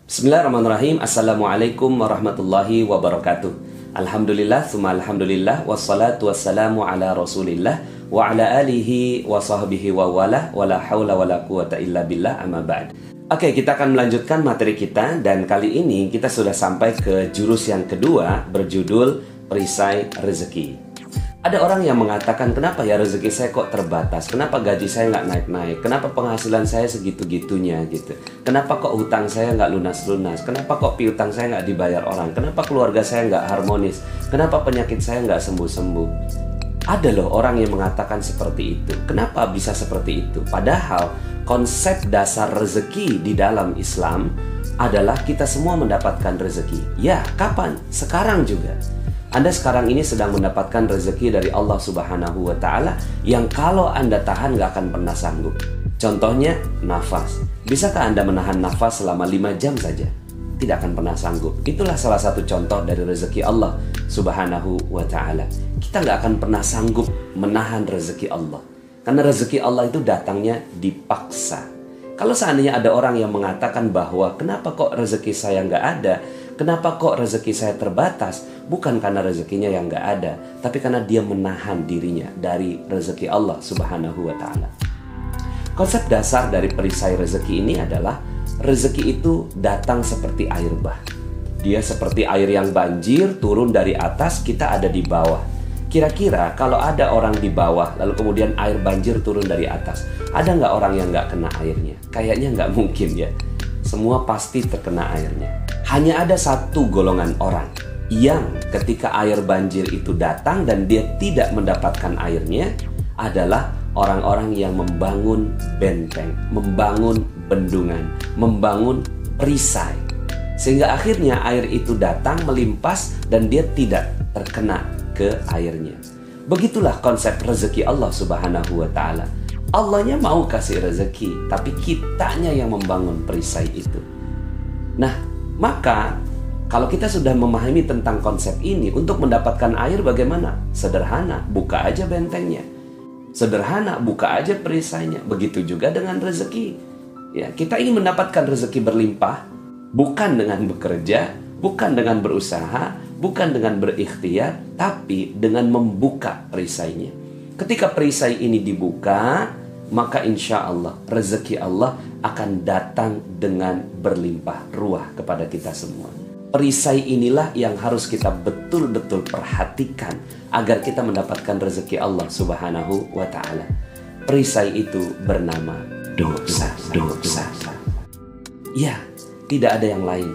Bismillahirrahmanirrahim. Assalamualaikum warahmatullahi wabarakatuh. Alhamdulillah, tsumma alhamdulillah, wassalatu wassalamu ala rasulillah wa ala alihi wa sahbihi wa wala wala hawla wala quwata illa billah, amma ba'd. Oke, kita akan melanjutkan materi kita, dan kali ini kita sudah sampai ke jurus yang kedua berjudul perisai rezeki. Ada orang yang mengatakan, kenapa ya rezeki saya kok terbatas? Kenapa gaji saya nggak naik-naik? Kenapa penghasilan saya segitu-gitunya gitu? Kenapa kok hutang saya nggak lunas-lunas? Kenapa kok piutang saya nggak dibayar orang? Kenapa keluarga saya nggak harmonis? Kenapa penyakit saya nggak sembuh-sembuh? Ada loh orang yang mengatakan seperti itu. Kenapa bisa seperti itu? Padahal konsep dasar rezeki di dalam Islam adalah kita semua mendapatkan rezeki. Ya, kapan? Sekarang juga. Anda sekarang ini sedang mendapatkan rezeki dari Allah Subhanahu wa Ta'ala yang kalau Anda tahan gak akan pernah sanggup. Contohnya, nafas. Bisakah Anda menahan nafas selama 5 jam saja? Tidak akan pernah sanggup. Itulah salah satu contoh dari rezeki Allah Subhanahu wa Ta'ala. Kita gak akan pernah sanggup menahan rezeki Allah. Karena rezeki Allah itu datangnya dipaksa. Kalau seandainya ada orang yang mengatakan bahwa kenapa kok rezeki saya nggak ada, kenapa kok rezeki saya terbatas, bukan karena rezekinya yang nggak ada, tapi karena dia menahan dirinya dari rezeki Allah Subhanahu wa Ta'ala. Konsep dasar dari perisai rezeki ini adalah rezeki itu datang seperti air bah. Dia seperti air yang banjir turun dari atas, kita ada di bawah. Kira-kira kalau ada orang di bawah lalu kemudian air banjir turun dari atas, ada nggak orang yang nggak kena airnya? Kayaknya nggak mungkin ya. Semua pasti terkena airnya. Hanya ada satu golongan orang yang ketika air banjir itu datang dan dia tidak mendapatkan airnya, adalah orang-orang yang membangun benteng, membangun bendungan, membangun perisai. Sehingga akhirnya air itu datang melimpas dan dia tidak terkena ke airnya. Begitulah konsep rezeki Allah Subhanahu wa Ta'ala. Allahnya mau kasih rezeki, tapi kitanya yang membangun perisai itu. Nah, maka kalau kita sudah memahami tentang konsep ini, untuk mendapatkan air bagaimana? Sederhana, buka aja bentengnya. Sederhana, buka aja perisainya. Begitu juga dengan rezeki. Ya, kita ingin mendapatkan rezeki berlimpah, bukan dengan bekerja, bukan dengan berusaha, bukan dengan berikhtiar, tapi dengan membuka perisainya. Ketika perisai ini dibuka, maka insya Allah rezeki Allah akan datang dengan berlimpah ruah kepada kita semua. Perisai inilah yang harus kita betul-betul perhatikan agar kita mendapatkan rezeki Allah Subhanahu wa Ta'ala. Perisai itu bernama dosa. Ya, tidak ada yang lain.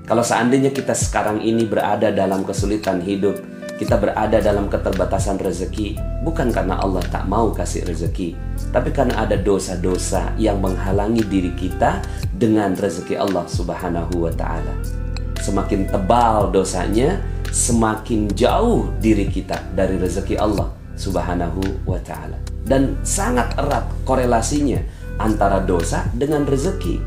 Kalau seandainya kita sekarang ini berada dalam kesulitan hidup, kita berada dalam keterbatasan rezeki, bukan karena Allah tak mau kasih rezeki, tapi karena ada dosa-dosa yang menghalangi diri kita dengan rezeki Allah Subhanahu wa Ta'ala. Semakin tebal dosanya, semakin jauh diri kita dari rezeki Allah Subhanahu wa Ta'ala. Dan sangat erat korelasinya antara dosa dengan rezeki.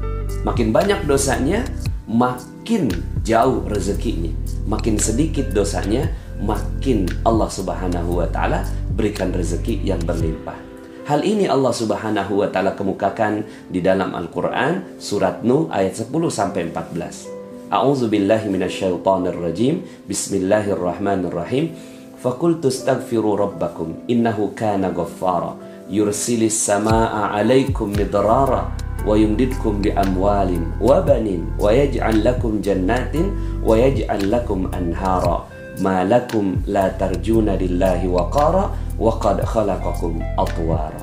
Makin banyak dosanya, makin jauh rezekinya. Makin sedikit dosanya, makin Allah Subhanahu wa Ta'ala berikan rezeki yang berlimpah. Hal ini Allah Subhanahu wa Ta'ala kemukakan di dalam Al-Quran surat Nuh ayat 10-14. A'udzu billahi minasyaitonir rajim. Bismillahirrahmanirrahim. Faqultu astaghfiru rabbakum innahu kana ghaffara yursilis samaa'a 'alaikum midrara wa yumdidkum bi amwalin wa banin wa yaj'al lakum jannatin wa yaj'al lakum anhara ma lakum la tarjuna lillahi waqara wa qad khalaqakum atwara.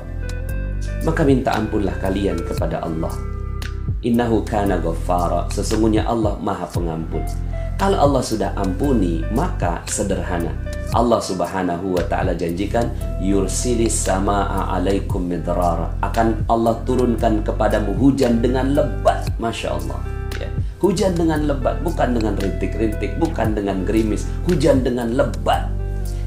Maka minta ampunlah kalian kepada Allah. Innahu kana ghaffara, sesungguhnya Allah Maha Pengampun. Kalau Allah sudah ampuni, maka sederhana. Allah Subhanahu wa Ta'ala janjikan yursilis samaa'a 'alaikum midrara, akan Allah turunkan kepadamu hujan dengan lebat. Masya Allah ya. Hujan dengan lebat, bukan dengan rintik-rintik, bukan dengan gerimis, hujan dengan lebat.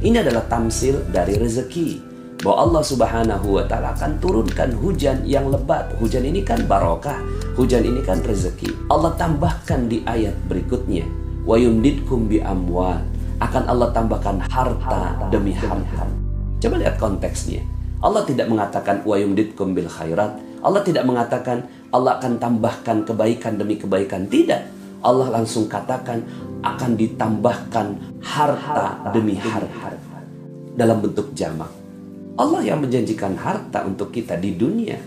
Ini adalah tamsil dari rezeki, bahwa Allah Subhanahu wa Ta'ala akan turunkan hujan yang lebat. Hujan ini kan barokah, hujan ini kan rezeki. Allah tambahkan di ayat berikutnya, wa yumdidkum bi amwal, akan Allah tambahkan harta demi harta. Coba lihat konteksnya. Allah tidak mengatakan wa yumdidkum bil khairat. Allah tidak mengatakan Allah akan tambahkan kebaikan demi kebaikan. Tidak. Allah langsung katakan akan ditambahkan harta demi harta dalam bentuk jamak. Allah yang menjanjikan harta untuk kita di dunia.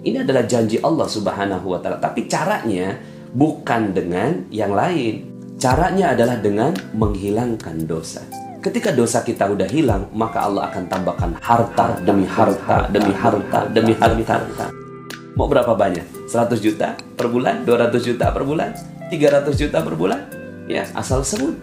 Ini adalah janji Allah Subhanahu wa Ta'ala. Tapi caranya bukan dengan yang lain. Caranya adalah dengan menghilangkan dosa. Ketika dosa kita udah hilang, maka Allah akan tambahkan harta demi harta demi harta demi harta. Mau berapa banyak? 100 juta per bulan? 200 juta per bulan? 300 juta per bulan? Ya, asal sebut.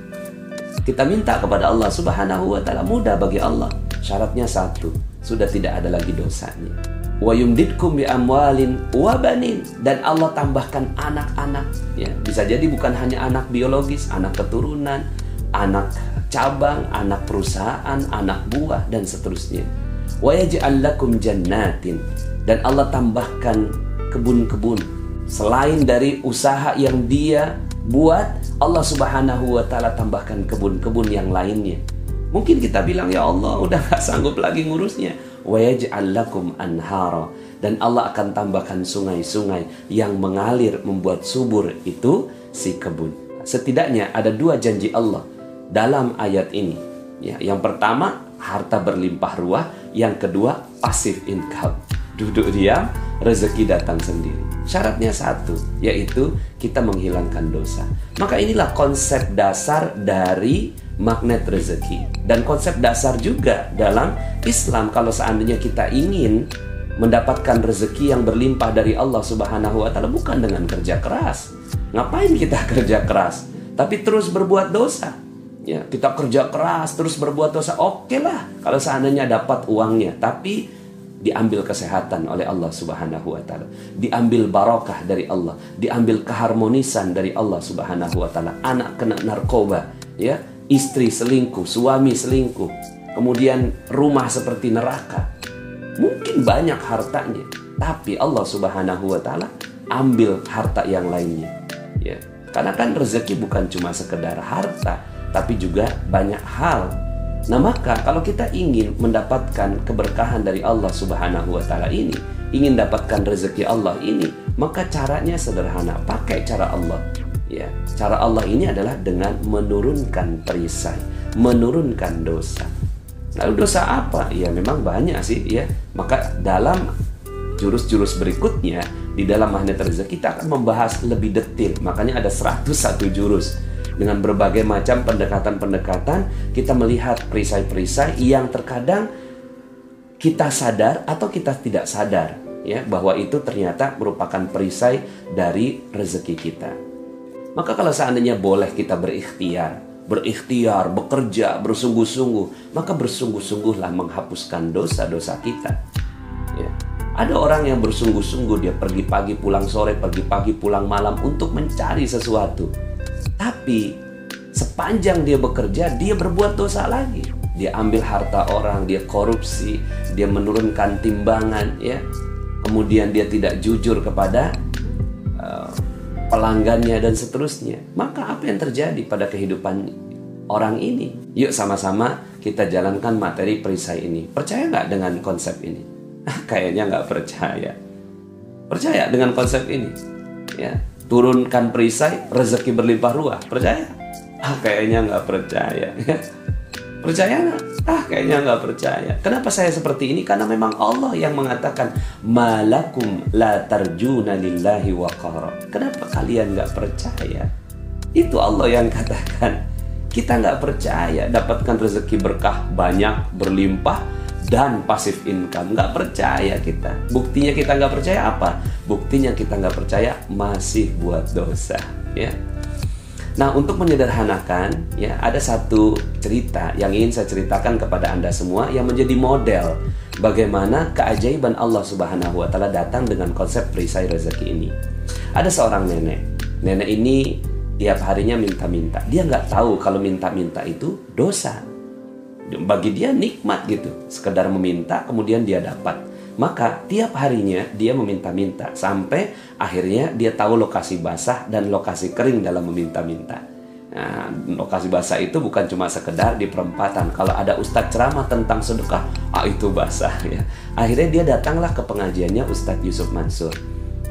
Kita minta kepada Allah Subhanahu wa Ta'ala, mudah bagi Allah. Syaratnya satu, sudah tidak ada lagi dosanya. Wa yumdidkum bi amwalin wa banin, dan Allah tambahkan anak-anak. Ya, bisa jadi bukan hanya anak biologis, anak keturunan, anak cabang, anak perusahaan, anak buah, dan seterusnya. Wa yaj'al lakum jannatin, dan Allah tambahkan kebun-kebun. Selain dari usaha yang dia buat, Allah Subhanahu wa Ta'ala tambahkan kebun-kebun yang lainnya. Mungkin kita bilang, ya Allah udah gak sanggup lagi ngurusnya. Wa yaj'al lakum anhara, dan Allah akan tambahkan sungai-sungai yang mengalir membuat subur itu si kebun. Setidaknya ada dua janji Allah dalam ayat ini. Ya, yang pertama harta berlimpah ruah, yang kedua passive income. Duduk diam, rezeki datang sendiri. Syaratnya satu, yaitu kita menghilangkan dosa. Maka inilah konsep dasar dari magnet rezeki, dan konsep dasar juga dalam Islam. Kalau seandainya kita ingin mendapatkan rezeki yang berlimpah dari Allah Subhanahu wa Ta'ala, bukan dengan kerja keras. Ngapain kita kerja keras tapi terus berbuat dosa? Ya, kita kerja keras terus berbuat dosa, oke lah kalau seandainya dapat uangnya, tapi diambil kesehatan oleh Allah Subhanahu wa Ta'ala, diambil barokah dari Allah, diambil keharmonisan dari Allah Subhanahu wa Ta'ala. Anak kena narkoba, ya, istri selingkuh, suami selingkuh, kemudian rumah seperti neraka. Mungkin banyak hartanya, tapi Allah Subhanahu wa Ta'ala ambil harta yang lainnya. Ya, karena kan rezeki bukan cuma sekedar harta, tapi juga banyak hal. Nah, maka kalau kita ingin mendapatkan keberkahan dari Allah Subhanahu wa Ta'ala ini, ingin dapatkan rezeki Allah ini, maka caranya sederhana, pakai cara Allah. Ya, cara Allah ini adalah dengan menurunkan perisai, menurunkan dosa. Lalu dosa apa? Ya memang banyak sih, ya. Maka dalam jurus-jurus berikutnya di dalam magnet rezeki kita akan membahas lebih detail. Makanya ada 101 jurus dengan berbagai macam pendekatan-pendekatan. Kita melihat perisai-perisai yang terkadang kita sadar atau kita tidak sadar, ya, bahwa itu ternyata merupakan perisai dari rezeki kita. Maka kalau seandainya boleh kita berikhtiar, bekerja, bersungguh-sungguh, maka bersungguh-sungguhlah menghapuskan dosa-dosa kita. Ya. Ada orang yang bersungguh-sungguh, dia pergi pagi pulang sore, pergi pagi pulang malam untuk mencari sesuatu. Tapi sepanjang dia bekerja, dia berbuat dosa lagi. Dia ambil harta orang, dia korupsi, dia menurunkan timbangan, ya. Kemudian dia tidak jujur kepada pelanggannya dan seterusnya. Maka apa yang terjadi pada kehidupan orang ini? Yuk sama-sama kita jalankan materi perisai ini. Percaya nggak dengan konsep ini? Kayaknya nggak percaya. Percaya dengan konsep ini? Ya, turunkan perisai, rezeki berlimpah ruah. Percaya? Kayaknya nggak percaya. Percaya nggak? Kayaknya nggak percaya. Kenapa saya seperti ini? Karena memang Allah yang mengatakan malakum la tarjuna lillahi waqara. Kenapa kalian nggak percaya? Itu Allah yang katakan. Kita nggak percaya dapatkan rezeki berkah banyak, berlimpah, dan pasif income. Nggak percaya kita. Buktinya kita nggak percaya apa? Buktinya kita nggak percaya masih buat dosa, ya. Nah, untuk menyederhanakan, ya, ada satu cerita yang ingin saya ceritakan kepada Anda semua yang menjadi model bagaimana keajaiban Allah Subhanahu wa Ta'ala datang dengan konsep perisai rezeki ini. Ada seorang nenek. Nenek ini tiap harinya minta-minta. Dia nggak tahu kalau minta-minta itu dosa. Bagi dia nikmat gitu, sekedar meminta kemudian dia dapat. Maka tiap harinya dia meminta-minta sampai akhirnya dia tahu lokasi basah dan lokasi kering dalam meminta-minta. Nah, lokasi basah itu bukan cuma sekedar di perempatan. Kalau ada ustadz ceramah tentang sedekah, itu basah, ya. Akhirnya dia datanglah ke pengajiannya Ustadz Yusuf Mansur.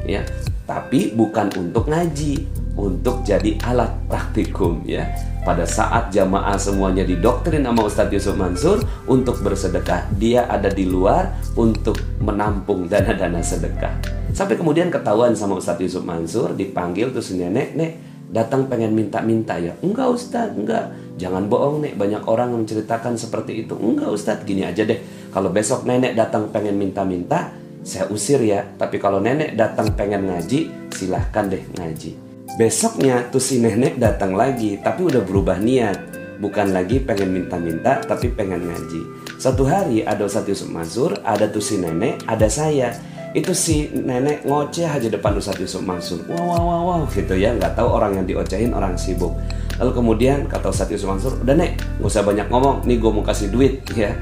ya. Tapi bukan untuk ngaji, untuk jadi alat praktikum ya. Pada saat jamaah semuanya didoktrin sama Ustadz Yusuf Mansur untuk bersedekah, dia ada di luar untuk menampung dana-dana sedekah. Sampai kemudian ketahuan sama Ustadz Yusuf Mansur, dipanggil tuh si nenek, "Nek, datang pengen minta-minta ya?" "Enggak Ustadz, enggak." "Jangan bohong Nek, banyak orang menceritakan seperti itu." "Enggak Ustadz, gini aja deh, kalau besok nenek datang pengen minta-minta, saya usir ya. Tapi kalau nenek datang pengen ngaji, silahkan deh ngaji." Besoknya tuh si nenek datang lagi, tapi udah berubah niat. Bukan lagi pengen minta-minta, tapi pengen ngaji. Satu hari ada Ustadz Yusuf Mansur, ada tuh si nenek, ada saya. Itu si nenek ngoceh aja depan Ustadz Yusuf Mansur. Wow gitu ya, nggak tahu orang yang diocehin orang sibuk. Lalu kemudian kata Ustadz Yusuf Mansur, "Udah Nek, nggak usah banyak ngomong, nih gue mau kasih duit ya,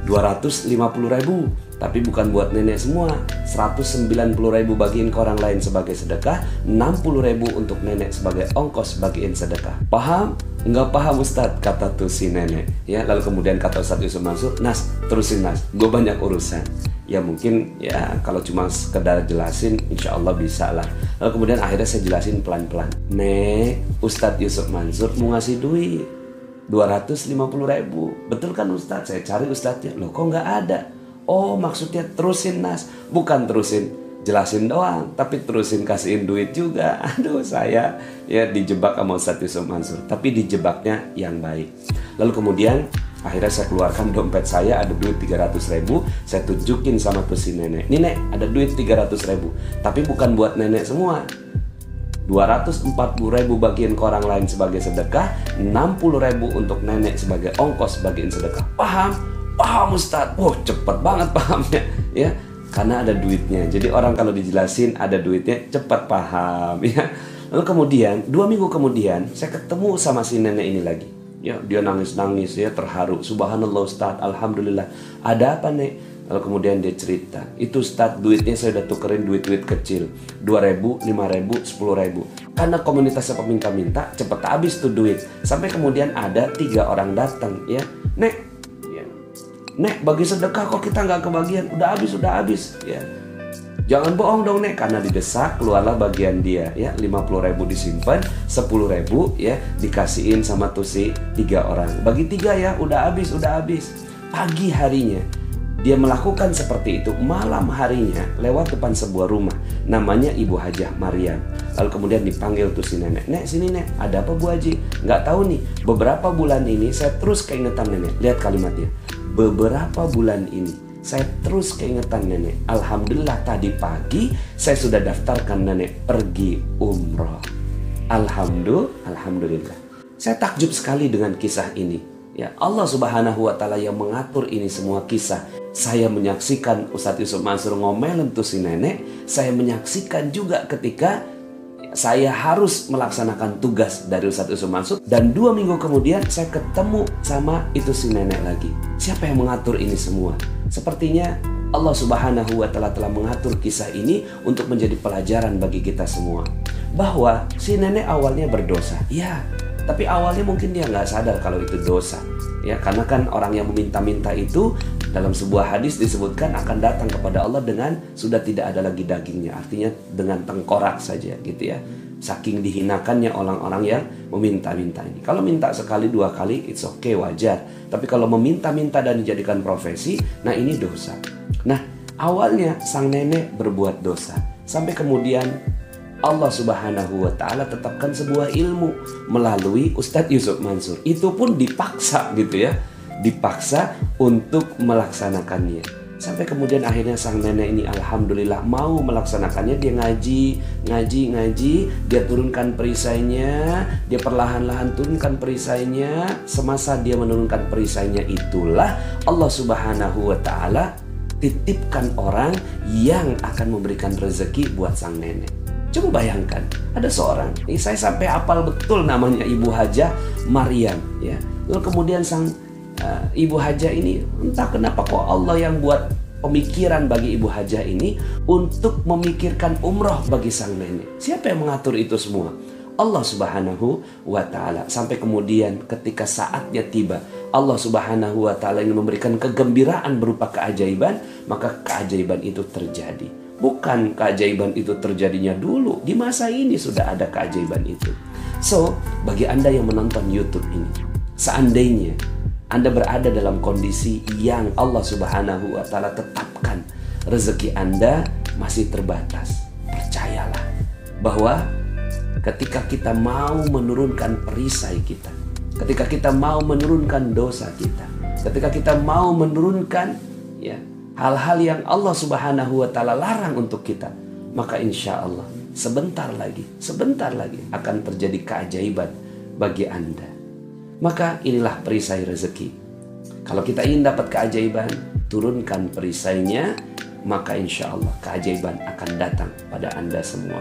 250.000. Tapi bukan buat nenek semua, 190.000 bagiin ke orang lain sebagai sedekah, 60.000 untuk nenek sebagai ongkos bagiin sedekah." "Paham?" "Nggak paham Ustadz," kata tuh si nenek ya. Lalu kemudian kata Ustadz Yusuf Mansur, "Nas, terusin Nas, gue banyak urusan." Ya mungkin ya kalau cuma sekedar jelasin insya Allah bisa lah. Lalu kemudian akhirnya saya jelasin pelan-pelan, "Nek, Ustadz Yusuf Mansur mau ngasih duit 250.000. Betul kan Ustadz? Saya cari Ustadznya. Loh kok nggak ada?" "Oh maksudnya terusin Nas." "Bukan terusin jelasin doang, tapi terusin kasihin duit juga." Aduh, saya ya dijebak sama Ustadz Yusuf Mansur, tapi dijebaknya yang baik. Lalu kemudian akhirnya saya keluarkan dompet saya, ada duit 300.000. Saya tunjukin sama tuh si nenek, "Nih Nek, ada duit 300.000, tapi bukan buat nenek semua. 240.000 bagian ke orang lain sebagai sedekah, 60.000 untuk nenek sebagai ongkos bagiin sedekah." "Paham?" "Paham Ustadz." "Wah cepet banget pahamnya ya, karena ada duitnya." Jadi orang kalau dijelasin ada duitnya cepat paham ya. Lalu kemudian 2 minggu kemudian saya ketemu sama si nenek ini lagi ya. Dia nangis-nangis ya, terharu. "Subhanallah Ustadz, alhamdulillah." "Ada apa Nek?" Lalu kemudian dia cerita, "Itu Ustadz, duitnya saya udah tukerin duit-duit kecil, 2.000, 5.000, 10.000. Karena komunitasnya peminta-minta, cepet habis tuh duit. Sampai kemudian ada 3 orang datang ya, 'Nek, bagi sedekah kok kita nggak kebagian? Udah habis ya." "Jangan bohong dong Nek." Karena didesak, keluarlah bagian dia ya, 50.000 disimpan, 10.000 ya dikasihin sama tuh si 3 orang. "Bagi 3 ya, udah habis." Pagi harinya dia melakukan seperti itu. Malam harinya lewat depan sebuah rumah, namanya Ibu Hajah Maryam. Lalu kemudian dipanggil tuh si nenek, "Nek, sini Nek, ada apa Bu Haji?" "Nggak tahu nih, beberapa bulan ini saya terus keingetan nenek." Lihat kalimatnya, beberapa bulan ini saya terus keingetan nenek. Alhamdulillah tadi pagi saya sudah daftarkan nenek pergi umroh. Alhamdulillah. Saya takjub sekali dengan kisah ini. Ya, Allah Subhanahu wa Ta'ala yang mengatur ini semua kisah. Saya menyaksikan Ustadz Yusuf Mansur ngomelin tuh si nenek. Saya menyaksikan juga ketika saya harus melaksanakan tugas dari Ustadz Yusuf Mansur. Dan 2 minggu kemudian saya ketemu sama itu si nenek lagi. Siapa yang mengatur ini semua? Sepertinya Allah Subhanahu wa Ta'ala telah mengatur kisah ini untuk menjadi pelajaran bagi kita semua. Bahwa si nenek awalnya berdosa. Ya, tapi awalnya mungkin dia nggak sadar kalau itu dosa. Ya, karena kan orang yang meminta-minta itu dalam sebuah hadis disebutkan akan datang kepada Allah dengan sudah tidak ada lagi dagingnya. Artinya dengan tengkorak saja gitu ya. Saking dihinakannya orang-orang yang meminta-minta ini. Kalau minta sekali 2 kali it's okay, wajar. Tapi kalau meminta-minta dan dijadikan profesi, nah ini dosa. Nah, awalnya sang nenek berbuat dosa. Sampai kemudian Allah Subhanahu wa Ta'ala tetapkan sebuah ilmu melalui Ustadz Yusuf Mansur. Itu pun dipaksa gitu ya, dipaksa untuk melaksanakannya. Sampai kemudian akhirnya sang nenek ini alhamdulillah mau melaksanakannya. Dia ngaji, dia turunkan perisainya, dia perlahan-lahan turunkan perisainya. Semasa dia menurunkan perisainya itulah Allah Subhanahu wa Ta'ala titipkan orang yang akan memberikan rezeki buat sang nenek. Coba bayangkan, ada seorang, ini saya sampai hafal betul namanya Ibu Hajah Maryam ya. Lalu kemudian sang Ibu Hajah ini entah kenapa kok Allah yang buat pemikiran bagi Ibu Hajah ini untuk memikirkan umroh bagi sang nenek. Siapa yang mengatur itu semua? Allah Subhanahu wa Ta'ala. Sampai kemudian ketika saatnya tiba, Allah Subhanahu wa Ta'ala ingin memberikan kegembiraan berupa keajaiban, maka keajaiban itu terjadi. Bukan keajaiban itu terjadinya dulu, di masa ini sudah ada keajaiban itu. So, bagi Anda yang menonton YouTube ini, seandainya Anda berada dalam kondisi yang Allah Subhanahu wa Ta'ala tetapkan rezeki Anda masih terbatas, percayalah bahwa ketika kita mau menurunkan perisai kita, ketika kita mau menurunkan dosa kita, ketika kita mau menurunkan hal-hal yang Allah Subhanahu wa Ta'ala larang untuk kita, maka insya Allah sebentar lagi akan terjadi keajaiban bagi Anda. Maka inilah perisai rezeki. Kalau kita ingin dapat keajaiban, turunkan perisainya, maka insya Allah keajaiban akan datang pada Anda semua.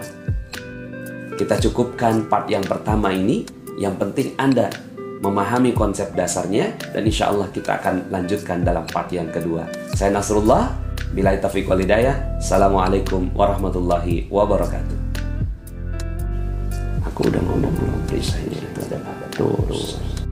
Kita cukupkan part yang pertama ini. Yang penting Anda memahami konsep dasarnya, dan insya Allah kita akan lanjutkan dalam part yang kedua. Saya Nasrullah, billahi taufiq wal hidayah. Assalamualaikum warahmatullahi wabarakatuh. Aku udah ngomong belum perisainya itu ada apa? Tuh.